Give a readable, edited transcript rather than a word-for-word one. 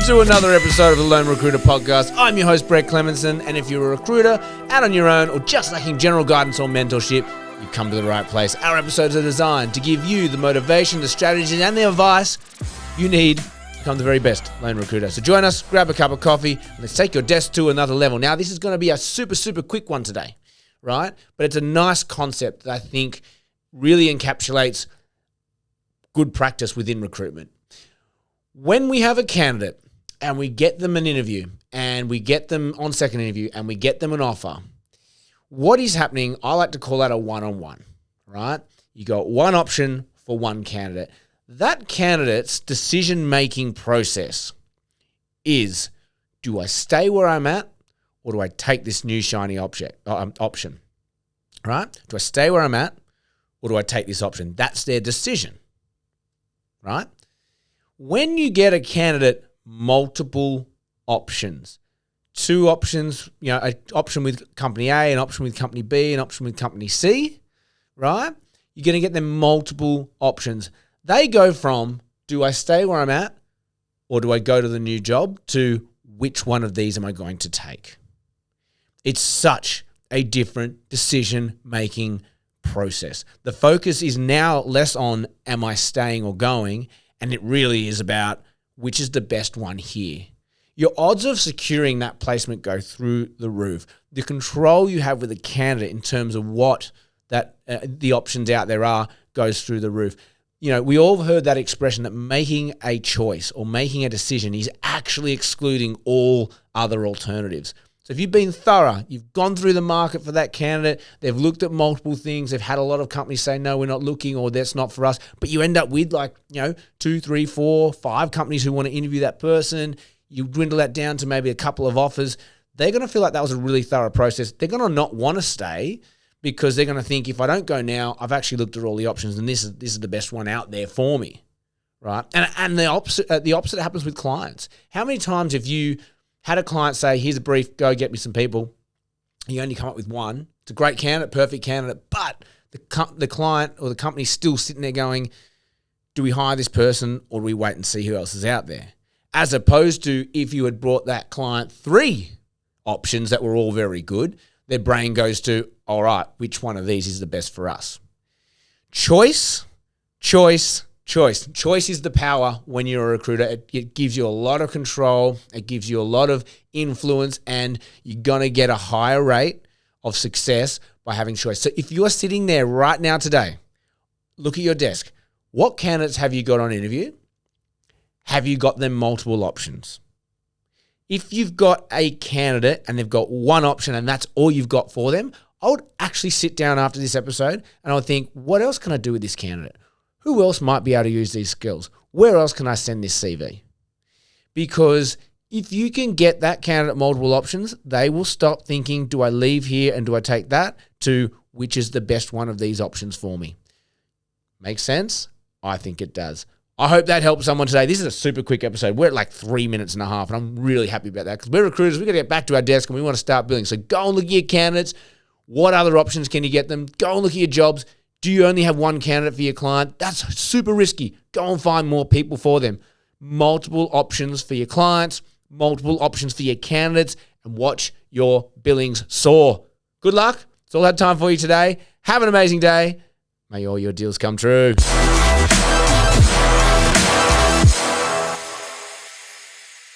to another episode of the Lone Recruiter Podcast. I'm your host, Brett Clemenson, and if you're a recruiter, out on your own, or just lacking general guidance or mentorship, you've come to the right place. Our episodes are designed to give you the motivation, the strategies, and the advice you need to become the very best Lone Recruiter. So join us, grab a cup of coffee, and let's take your desk to another level. Now, this is going to be a super quick one today, right? But it's a nice concept that I think really encapsulates good practice within recruitment. When we have a candidate and we get them an interview and we get them on second interview and we get them an offer, what is happening, I like to call that a one-on-one, right? You got one option for one candidate. That candidate's decision-making process is, do I stay where I'm at or do I take this new shiny option, right? Do I stay where I'm at or do I take this option? That's their decision, right? When you get a candidate multiple options, two options, an option with company A, an option with company B, an option with company C, right? You're going to get them multiple options. They go from, do I stay where I'm at or do I go to the new job, to which one of these am I going to take? It's such a different decision-making process. The focus is now less on, am I staying or going? And it really is about, which is the best one here. Your odds of securing that placement go through the roof. The control you have with a candidate in terms of what the options out there are goes through the roof. You know, we all heard that expression that making a choice or making a decision is actually excluding all other alternatives. So if you've been thorough, you've gone through the market for that candidate, they've looked at multiple things, they've had a lot of companies say, no, we're not looking, or that's not for us, but you end up with 2, 3, 4, 5 companies who want to interview that person, you dwindle that down to maybe a couple of offers, they're going to feel like that was a really thorough process. They're going to not want to stay because they're going to think, if I don't go now, I've actually looked at all the options and this is the best one out there for me, right? And the opposite happens with clients. How many times have you had a client say, here's a brief, go get me some people. You only come up with one. It's a great candidate, perfect candidate, but the client or the company's still sitting there going, do we hire this person or do we wait and see who else is out there? As opposed to if you had brought that client 3 options that were all very good, their brain goes to, all right, which one of these is the best for us? Choice is the power when you're a recruiter. It gives you a lot of control. It gives you a lot of influence, and you're going to get a higher rate of success by having choice. So if you're sitting there right now today, look at your desk. What candidates have you got on interview? Have you got them multiple options? If you've got a candidate and they've got one option and that's all you've got for them, I would actually sit down after this episode and I would think, what else can I do with this candidate? Who else might be able to use these skills? Where else can I send this CV? Because if you can get that candidate multiple options, they will stop thinking, do I leave here and do I take that, to which is the best one of these options for me. Make sense? I think it does. I hope that helps someone today. This is a super quick episode. We're at like 3 minutes and a half, and I'm really happy about that because we're recruiters. We've got to get back to our desk and we want to start billing. So go and look at your candidates. What other options can you get them? Go and look at your jobs. Do you only have one candidate for your client? That's super risky. Go and find more people for them. Multiple options for your clients, multiple options for your candidates, and watch your billings soar. Good luck. That's all I had time for you today. Have an amazing day. May all your deals come true.